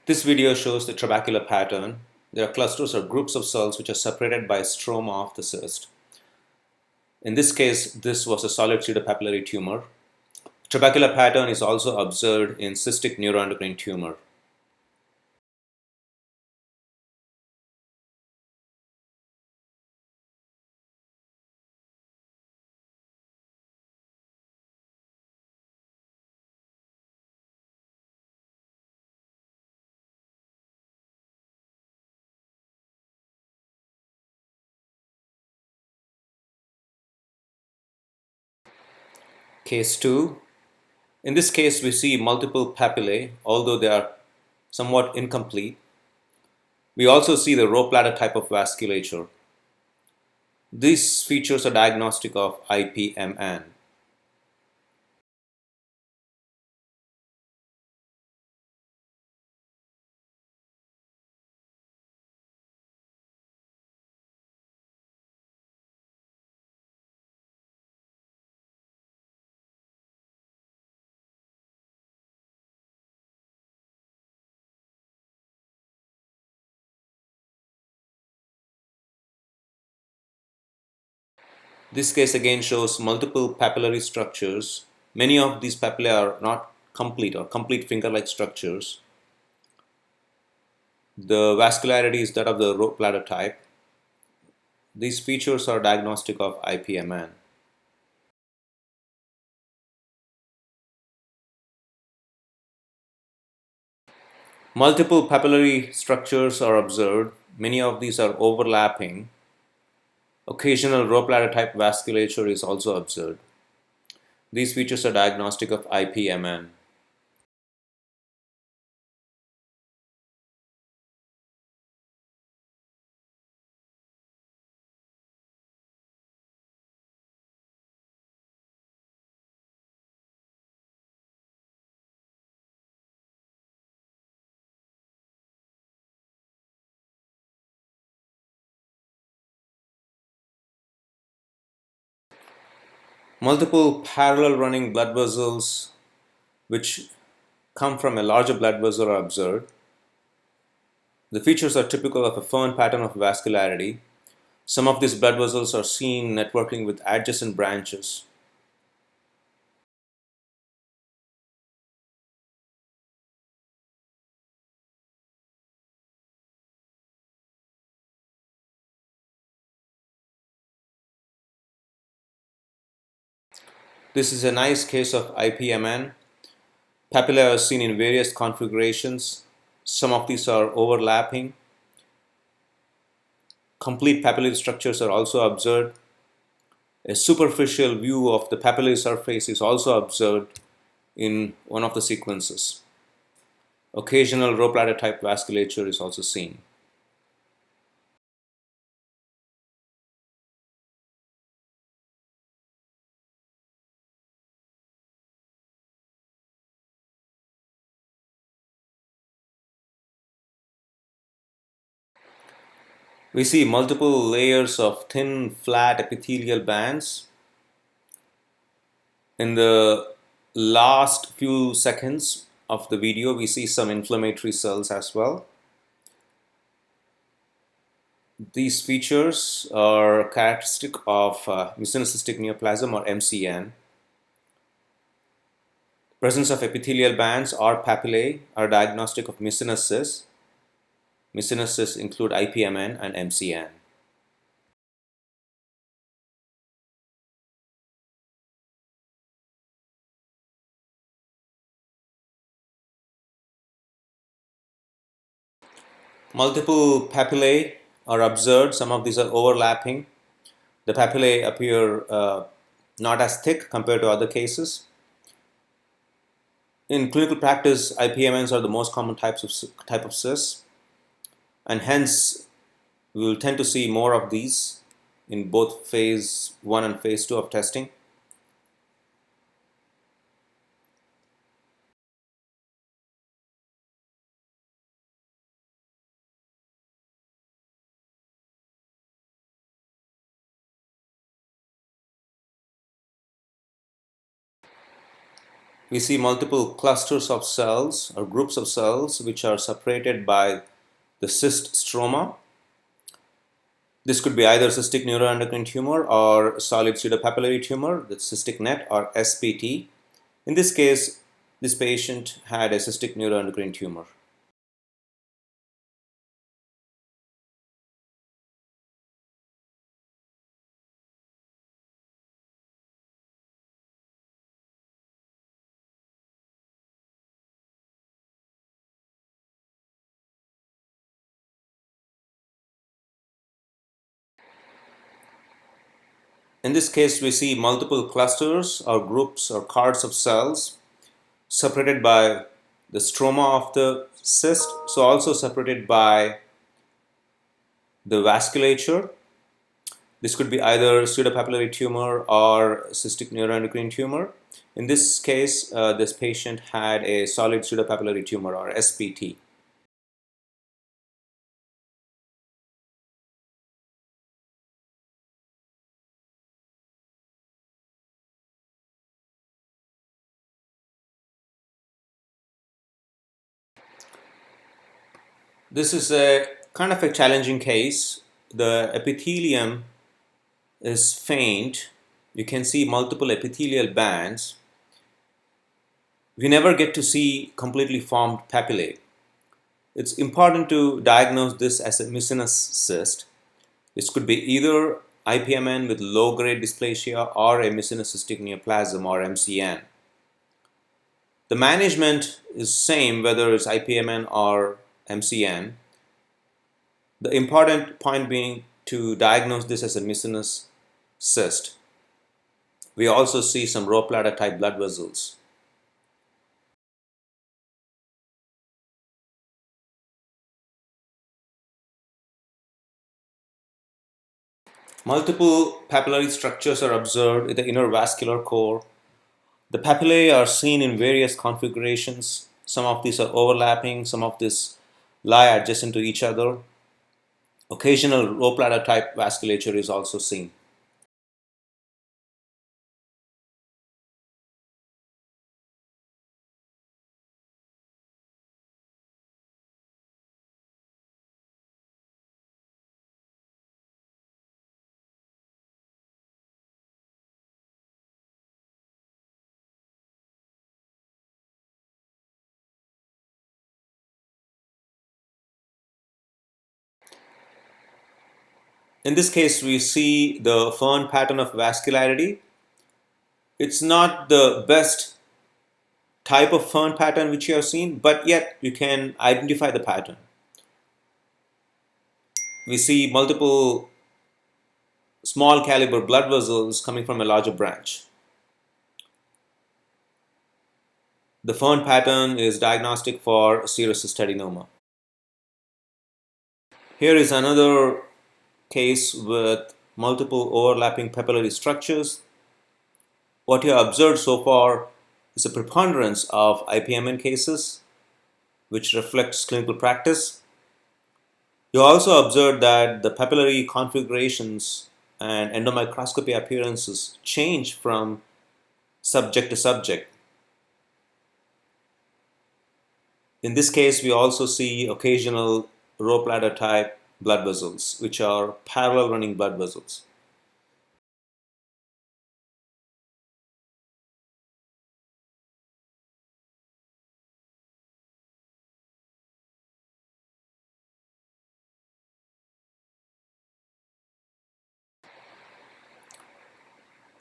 This video shows the trabecular pattern. There are clusters or groups of cells which are separated by a stroma of the cyst. In this case, this was a solid pseudopapillary tumor. Trabecular pattern is also observed in cystic neuroendocrine tumor. Case 2. In this case, we see multiple papillae, although they are somewhat incomplete. We also see the rope ladder type of vasculature. These features are diagnostic of IPMN. This case again shows multiple papillary structures. Many of these papillae are not complete or complete finger-like structures. The vascularity is that of the rope ladder type. These features are diagnostic of IPMN. Multiple papillary structures are observed. Many of these are overlapping. Occasional rope ladder type vasculature is also observed. These features are diagnostic of IPMN. Multiple parallel running blood vessels which come from a larger blood vessel are observed. The features are typical of a Fern pattern of vascularity. Some of these blood vessels are seen networking with adjacent branches. This is a nice case of IPMN. Papillae are seen in various configurations. Some of these are overlapping. Complete papillary structures are also observed. A superficial view of the papillary surface is also observed in one of the sequences. Occasional rope ladder type vasculature is also seen. We see multiple layers of thin, flat epithelial bands. In the last few seconds of the video, we see some inflammatory cells as well. These features are characteristic of mucinocystic neoplasm or MCN. Presence of epithelial bands or papillae are diagnostic of mucinosis. Mucinosis include IPMN and MCN. Multiple papillae are observed. Some of these are overlapping. The papillae appear not as thick compared to other cases. In clinical practice, IPMNs are the most common type of cysts, and hence we will tend to see more of these in both phase 1 and phase 2 of testing. we see multiple clusters of cells or groups of cells which are separated by the cyst stroma. This could be either cystic neuroendocrine tumor or solid pseudopapillary tumor, the cystic net or SPT. In this case, this patient had a cystic neuroendocrine tumor. In this case, we see multiple clusters or groups or cards of cells separated by the stroma of the cyst, so also separated by the vasculature. This could be either pseudopapillary tumor or cystic neuroendocrine tumor. In this case, this patient had a solid pseudopapillary tumor or SPT. This is a kind of a challenging case. The epithelium is faint. You can see multiple epithelial bands. We never get to see completely formed papillae. It's important to diagnose this as a mucinous cyst. This could be either IPMN with low-grade dysplasia or a mucinous cystic neoplasm or MCN. The management is same whether it's IPMN or MCN. The important point being to diagnose this as a mucinous cyst. We also see some rope ladder type blood vessels. Multiple papillary structures are observed in the inner vascular core. The papillae are seen in various configurations. Some of these are overlapping, some of these lie adjacent to each other. Occasional rope ladder type vasculature is also seen. In this case, we see the Fern pattern of vascularity. It's not the best type of Fern pattern which you have seen, but yet you can identify the pattern. We see multiple small caliber blood vessels coming from a larger branch. The Fern pattern is diagnostic for serous cystadenoma. Here is another case with multiple overlapping papillary structures. What you have observed so far is a preponderance of IPMN cases, which reflects clinical practice. You also observed that the papillary configurations and endomicroscopy appearances change from subject to subject. In this case, we also see occasional rope ladder type blood vessels, which are parallel running blood vessels.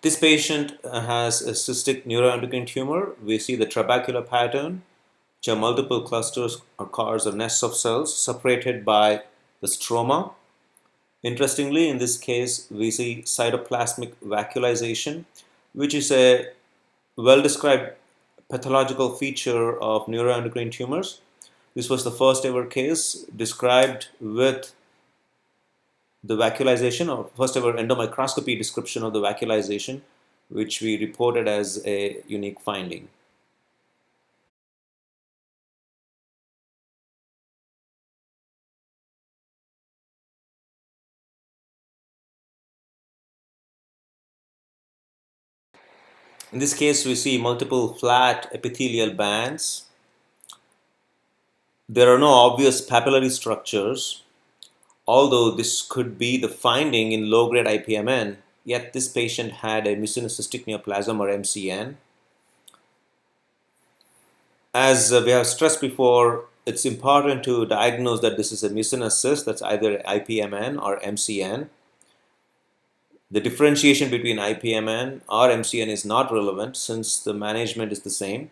This patient has a cystic neuroendocrine tumor. We see the trabecular pattern, which are multiple clusters or cards or nests of cells separated by the stroma. Interestingly, in this case, we see cytoplasmic vacuolization, which is a well-described pathological feature of neuroendocrine tumors. This was the first ever case described with the vacuolization, or first ever endomicroscopy description of the vacuolization, which we reported as a unique finding. In this case, we see multiple flat epithelial bands. There are no obvious papillary structures, although this could be the finding in low-grade IPMN, yet this patient had a mucinous cystic neoplasm or MCN. As we have stressed before, it's important to diagnose that this is a mucinous cyst, that's either IPMN or MCN. The differentiation between IPMN or MCN is not relevant since the management is the same.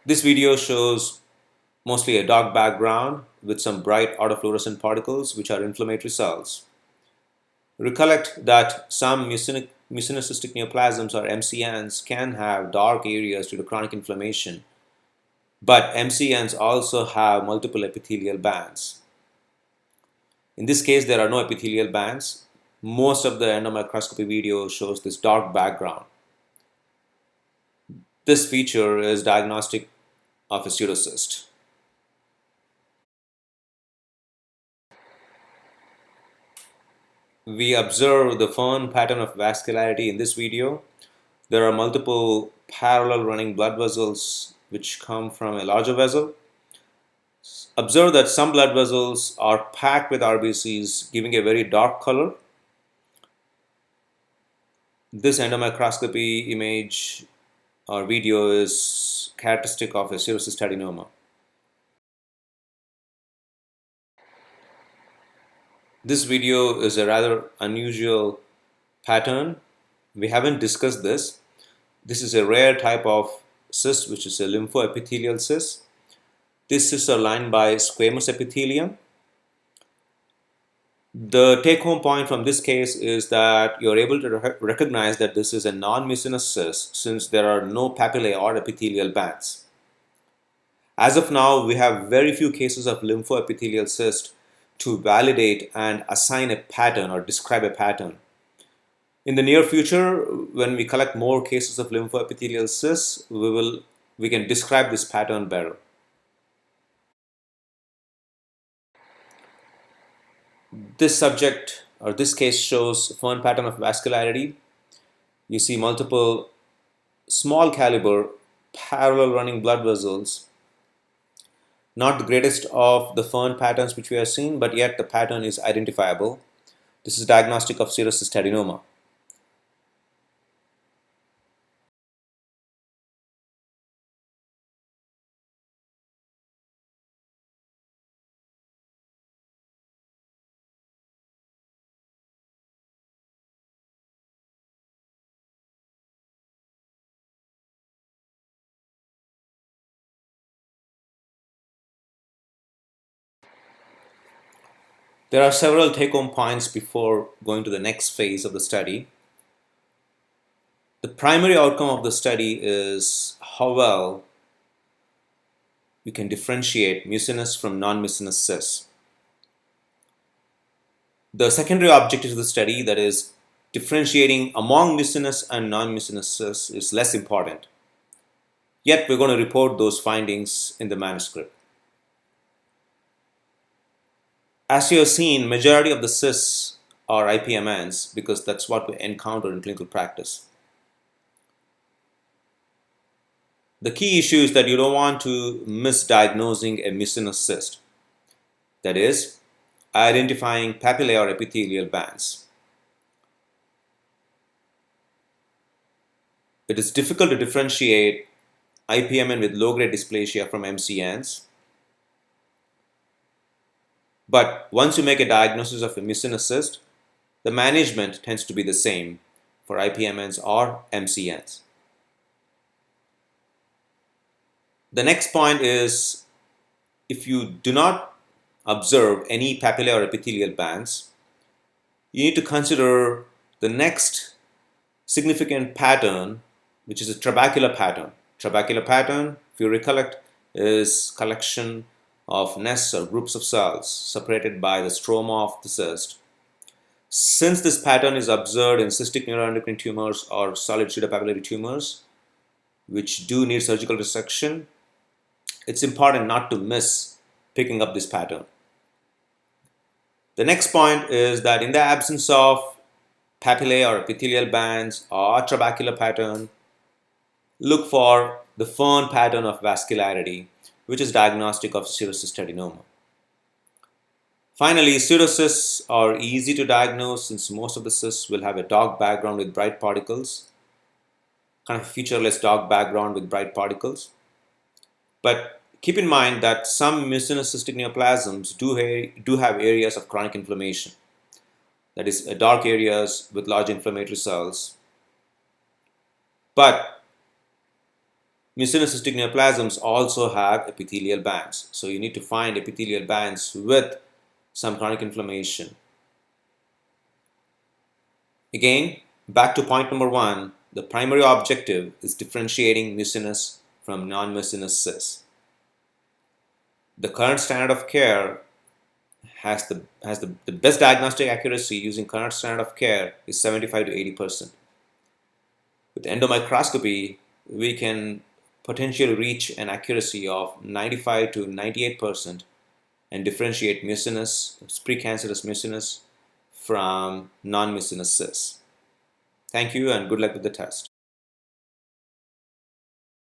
This video shows mostly a dark background with some bright autofluorescent particles, which are inflammatory cells. Recollect that some mucinous cystic neoplasms or MCNs can have dark areas due to chronic inflammation, but MCNs also have multiple epithelial bands. In this case, there are no epithelial bands. Most of the endomicroscopy video shows this dark background. This feature is diagnostic of a pseudocyst. We observe the Fern pattern of vascularity in this video. There are multiple parallel running blood vessels which come from a larger vessel. Observe that some blood vessels are packed with RBCs, giving a very dark color. This endomicroscopy image or video is characteristic of a pseudocystadenoma. This video is a rather unusual pattern. We haven't discussed this. This is a rare type of cyst, which is a lymphoepithelial cyst. These cysts are lined by squamous epithelium. The take-home point from this case is that you're able to recognize that this is a non-mucinous cyst since there are no papillae or epithelial bands. As of now, we have very few cases of lymphoepithelial cyst to validate and assign a pattern or describe a pattern. In the near future, when we collect more cases of lymphoepithelial cysts, we can describe this pattern better. This subject or this case shows a Fern pattern of vascularity. You see multiple small caliber parallel running blood vessels. Not the greatest of the Fern patterns which we have seen, but yet the pattern is identifiable. This is diagnostic of pseudocystadenoma. There are several take-home points before going to the next phase of the study. The primary outcome of the study is how well you can differentiate mucinous from non-mucinous cysts. The secondary objective of the study, that is differentiating among mucinous and non-mucinous cysts, is less important. Yet we're going to report those findings in the manuscript. As you have seen, majority of the cysts are IPMNs because that's what we encounter in clinical practice. The key issue is that you don't want to misdiagnosing a mucinous cyst. That is, identifying papillae or epithelial bands. It is difficult to differentiate IPMN with low-grade dysplasia from MCNs. But once you make a diagnosis of a mucinous cyst, the management tends to be the same for IPMNs or MCNs. The next point is, if you do not observe any papillae or epithelial bands, you need to consider the next significant pattern, which is a trabecular pattern. Trabecular pattern, if you recollect, is collection of nests or groups of cells separated by the stroma of the cyst. Since this pattern is observed in cystic neuroendocrine tumors or solid pseudopapillary tumors, which do need surgical resection, it's important not to miss picking up this pattern. The next point is that in the absence of papillae or epithelial bands or trabecular pattern, look for the Fern pattern of vascularity, which is diagnostic of pseudocystic adenoma. Finally, pseudocysts are easy to diagnose since most of the cysts will have a dark background with bright particles, kind of featureless dark background with bright particles. But keep in mind that some mucinous cystic neoplasms do have areas of chronic inflammation, that is, dark areas with large inflammatory cells. But mucinous cystic neoplasms also have epithelial bands. So you need to find epithelial bands with some chronic inflammation. Again, back to point number one, the primary objective is differentiating mucinous from non-mucinous cysts. The current standard of care has the best diagnostic accuracy using current standard of care is 75 to 80%. With endomicroscopy, we can potentially reach an accuracy of 95 to 98% and differentiate mucinous, precancerous mucinous from non-mucinous cysts. Thank you and good luck with the test.